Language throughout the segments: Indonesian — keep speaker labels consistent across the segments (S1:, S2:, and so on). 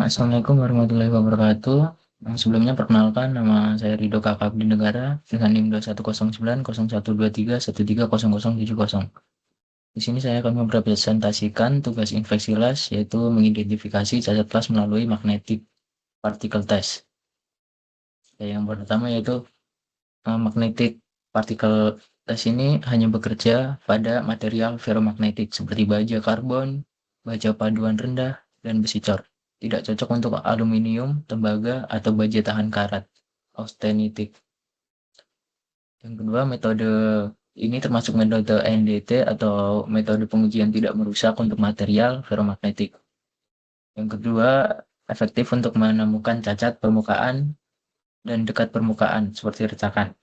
S1: Assalamualaikum warahmatullahi wabarakatuh. Sebelumnya perkenalkan nama saya Rido Kakak Abdi Negara dengan NIM 21090123130070. Di sini saya akan mempresentasikan tugas infeksi las, yaitu mengidentifikasi cacat las melalui magnetic particle test. Yang pertama yaitu magnetic particle test ini hanya bekerja pada material ferromagnetik seperti baja karbon, baja paduan rendah, dan besi cor. Tidak cocok untuk aluminium, tembaga, atau baja tahan karat, austenitic. Yang kedua, metode ini termasuk metode NDT atau metode pengujian tidak merusak untuk material ferromagnetik. Yang kedua, efektif untuk menemukan cacat permukaan dan dekat permukaan seperti retakan.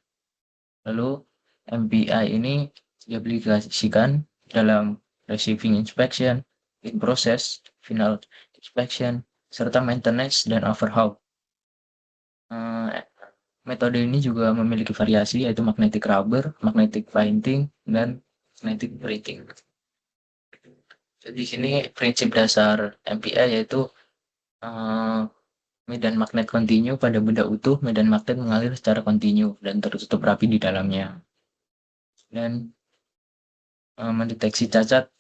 S1: Lalu MPI ini diaplikasikan dalam receiving inspection, in process, final inspection, serta maintenance dan overhaul. Metode ini juga memiliki variasi yaitu magnetic rubber, magnetic painting, dan magnetic printing. Jadi di sini prinsip dasar MPI yaitu medan magnet kontinu pada benda utuh, medan magnet mengalir secara kontinu dan tertutup rapi di dalamnya. Dan mendeteksi cacat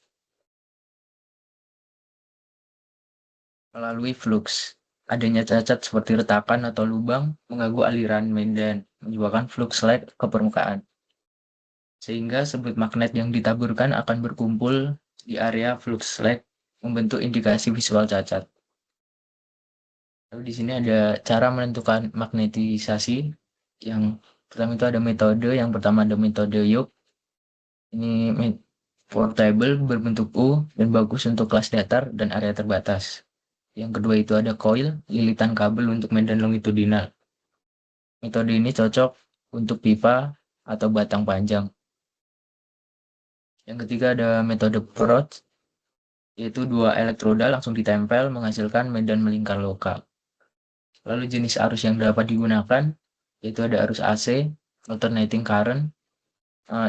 S1: melalui flux. Adanya cacat seperti retakan atau lubang mengganggu aliran medan, menyebabkan flux lag ke permukaan. Sehingga sebut magnet yang ditaburkan akan berkumpul di area flux lag, membentuk indikasi visual cacat. Lalu di sini ada cara menentukan magnetisasi. Yang pertama itu ada metode, yang pertama ada metode Yoke. Ini portable berbentuk U dan bagus untuk kelas datar dan area terbatas. Yang kedua itu ada coil, lilitan kabel untuk medan longitudinal. Metode ini cocok untuk pipa atau batang panjang. Yang ketiga ada metode Proth, yaitu dua elektroda langsung ditempel menghasilkan medan melingkar lokal. Lalu jenis arus yang dapat digunakan, yaitu ada arus AC, alternating current,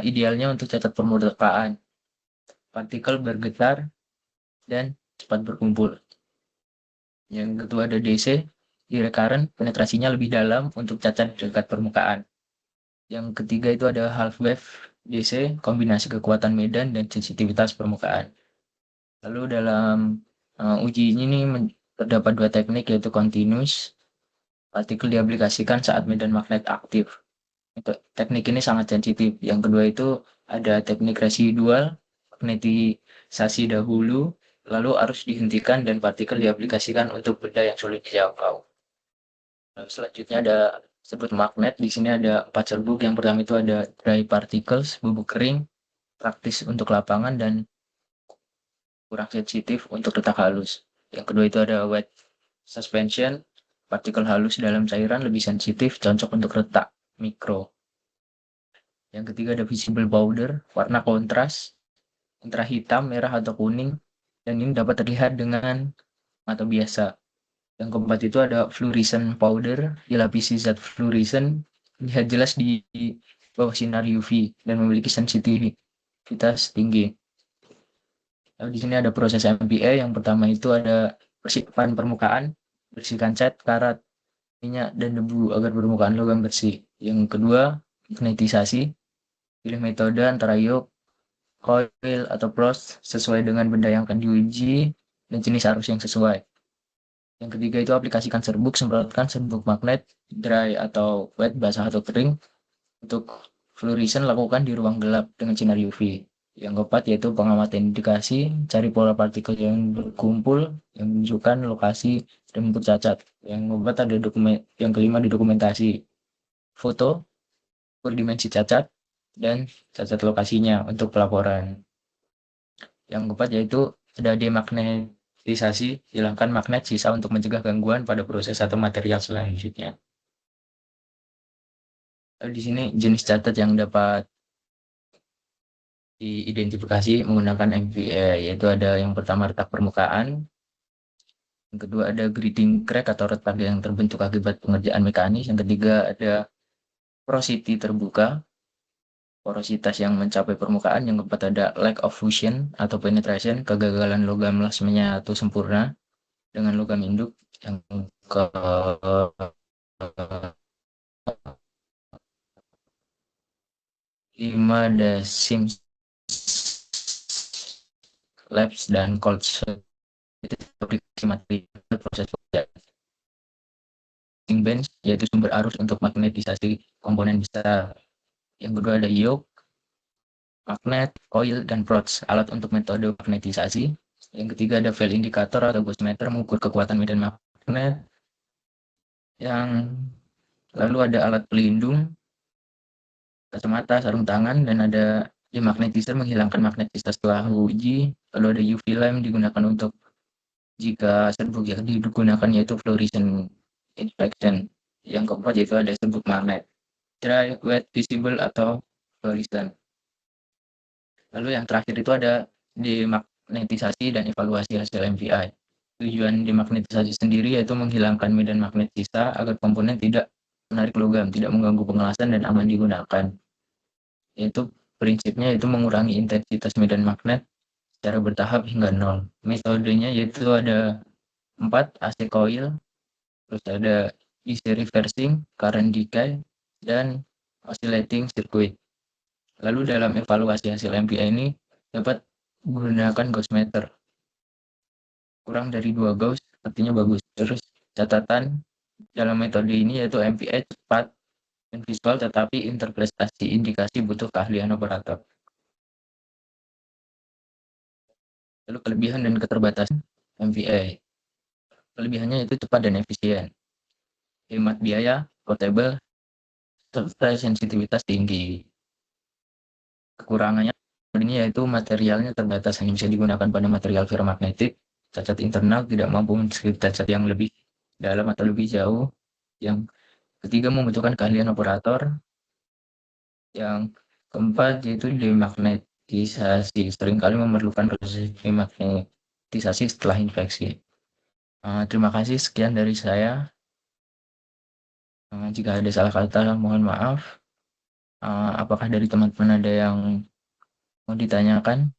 S1: idealnya untuk cacat permukaan, partikel bergetar, dan cepat berkumpul. Yang kedua ada DC, direct current, penetrasinya lebih dalam untuk cacat dekat permukaan. Yang ketiga itu ada half wave DC, kombinasi kekuatan medan dan sensitivitas permukaan. Lalu dalam uji ini terdapat dua teknik yaitu continuous, partikel diaplikasikan saat medan magnet aktif. Teknik ini sangat sensitif. Yang kedua itu ada teknik residual, magnetisasi dahulu, lalu arus dihentikan dan partikel diaplikasikan untuk benda yang sulit dijangkau. Lalu selanjutnya ada sebut magnet. Di sini ada 4 serbuk. Yang pertama itu ada dry particles, bubuk kering, praktis untuk lapangan dan kurang sensitif untuk retak halus. Yang kedua itu ada wet suspension, partikel halus dalam cairan lebih sensitif, cocok untuk retak mikro. Yang ketiga ada visible powder, warna kontras, antara hitam, merah, atau kuning, dan ini dapat terlihat dengan mata biasa. Yang keempat itu ada fluorescent powder, dilapisi zat fluorescent, lihat jelas di bawah sinar UV, dan memiliki sensitivitas tinggi. Lalu di sini ada proses MPA. Yang pertama itu ada persiapan permukaan, bersihkan cat, karat, minyak, dan debu agar permukaan logam bersih. Yang kedua, magnetisasi. Pilih metode antara yoke, coil, atau Proth sesuai dengan benda yang akan diuji dan jenis arus yang sesuai. Yang ketiga itu aplikasikan serbuk, semprotkan serbuk magnet, dry atau wet, basah atau kering. Untuk fluorescent lakukan di ruang gelap dengan sinar UV. Yang keempat yaitu pengamatan indikasi, cari pola partikel yang berkumpul, yang menunjukkan lokasi dan bentuk cacat. Yang keempat ada yang kelima di dokumentasi, foto, berdimensi cacat, dan cacat lokasinya untuk pelaporan. Yang keempat yaitu ada demagnetisasi, hilangkan magnet sisa untuk mencegah gangguan pada proses atau material selanjutnya. Lalu di sini jenis cacat yang dapat diidentifikasi menggunakan MPA, yaitu ada yang pertama retak permukaan, yang kedua ada griding crack atau retak yang terbentuk akibat pengerjaan mekanis, yang ketiga ada porosity terbuka, porositas yang mencapai permukaan, yang keempat ada lack of fusion atau penetration, kegagalan logam las menyatu sempurna dengan logam induk, Yang ke 5 ada Sims Labs dan Cold Shell. Itu aplikasi materi proses pekerjaan. Bench yaitu sumber arus untuk magnetisasi komponen besar. Yang kedua ada yoke, magnet, coil, dan prods, alat untuk metode magnetisasi. Yang ketiga ada fail indikator atau voltmeter mengukur kekuatan medan magnet. Yang lalu ada alat pelindung, kacamata, sarung tangan, dan ada demagnetizer menghilangkan magnetitas setelah uji. Lalu ada UV lamp digunakan untuk jika serbuk yang digunakan yaitu fluorescent inspection. Yang keempat yaitu ada serbuk magnet, dry, wet, visible, atau fluorescent. Lalu yang terakhir itu ada demagnetisasi dan evaluasi hasil MVI. Tujuan demagnetisasi sendiri yaitu menghilangkan medan magnet sisa agar komponen tidak menarik logam, tidak mengganggu pengelasan dan aman digunakan. Yaitu prinsipnya itu mengurangi intensitas medan magnet secara bertahap hingga 0. Metodenya yaitu ada 4, AC coil, terus ada DC reversing, current decay, dan oscillating circuit. Lalu dalam evaluasi hasil MVI ini dapat menggunakan Gauss meter. Kurang dari 2 Gauss artinya bagus. Terus catatan dalam metode ini yaitu MVI cepat dan visual tetapi interpretasi indikasi butuh keahlian operator. Lalu kelebihan dan keterbatasan MVI. Kelebihannya itu cepat dan efisien, hemat biaya, portable, serta sensitivitas tinggi. Kekurangannya ini yaitu materialnya terbatas, hanya bisa digunakan pada material ferromagnetik. Cacat internal tidak mampu menskrip cacat yang lebih dalam atau lebih jauh. Yang ketiga membutuhkan keahlian operator. Yang keempat yaitu demagnetisasi, seringkali memerlukan proses demagnetisasi setelah infeksi. Terima kasih, sekian dari saya. Jika ada salah kata mohon maaf. Apakah dari teman-teman ada yang mau ditanyakan?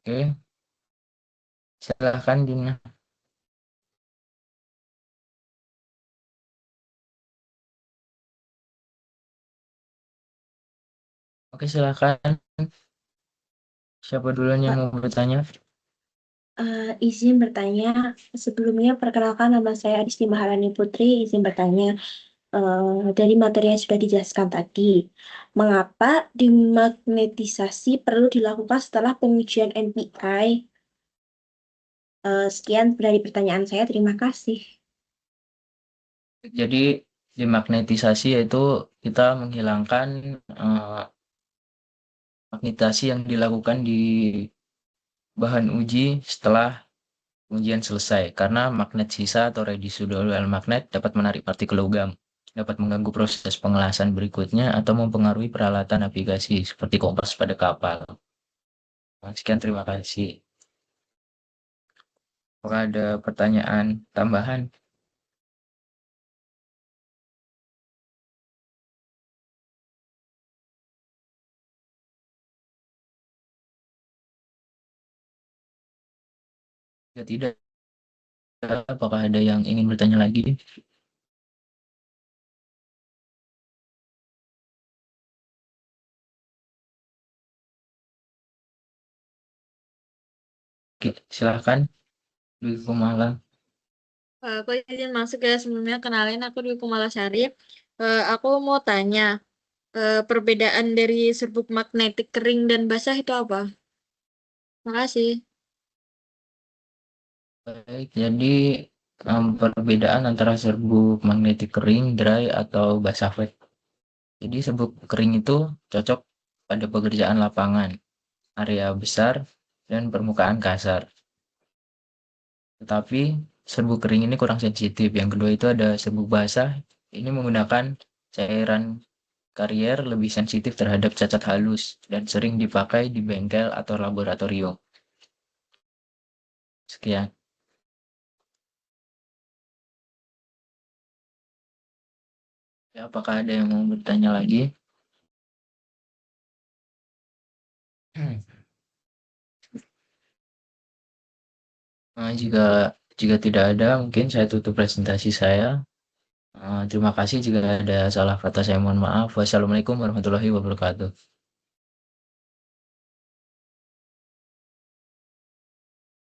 S1: Oke, silahkan Dina. Oke, silahkan. Siapa duluan yang
S2: Pak,
S1: mau bertanya?
S2: izin bertanya. Sebelumnya, perkenalkan nama saya Adisti Maharani Putri. Izin bertanya, dari materi yang sudah dijelaskan tadi, mengapa demagnetisasi perlu dilakukan setelah pengujian NPI? Sekian dari pertanyaan saya. Terima kasih.
S1: Jadi demagnetisasi yaitu kita menghilangkan magnetasi yang dilakukan di bahan uji setelah ujian selesai, karena magnet sisa atau residual magnet dapat menarik partikel logam, dapat mengganggu proses pengelasan berikutnya atau mempengaruhi peralatan navigasi seperti kompas pada kapal. Sekian, terima kasih. Apakah ada pertanyaan tambahan? Jika tidak, apakah ada yang ingin bertanya lagi? Oke, silahkan Dwi Kumala.
S3: Aku izin masuk ya, sebelumnya kenalin aku Dwi Kumala Syarif. Aku mau tanya, perbedaan dari serbuk magnetik kering dan basah itu apa? Makasih.
S1: Baik, jadi perbedaan antara serbuk magnetik kering, dry, atau basah wet. Jadi serbuk kering itu cocok pada pekerjaan lapangan, area besar, dan permukaan kasar. Tetapi serbuk kering ini kurang sensitif. Yang kedua itu ada serbuk basah. Ini menggunakan cairan karier lebih sensitif terhadap cacat halus dan sering dipakai di bengkel atau laboratorium. Sekian. Ya, apakah ada yang mau bertanya lagi? Jika tidak ada, mungkin saya tutup presentasi saya. Terima kasih, jika ada salah kata saya mohon maaf. Wassalamualaikum warahmatullahi wabarakatuh.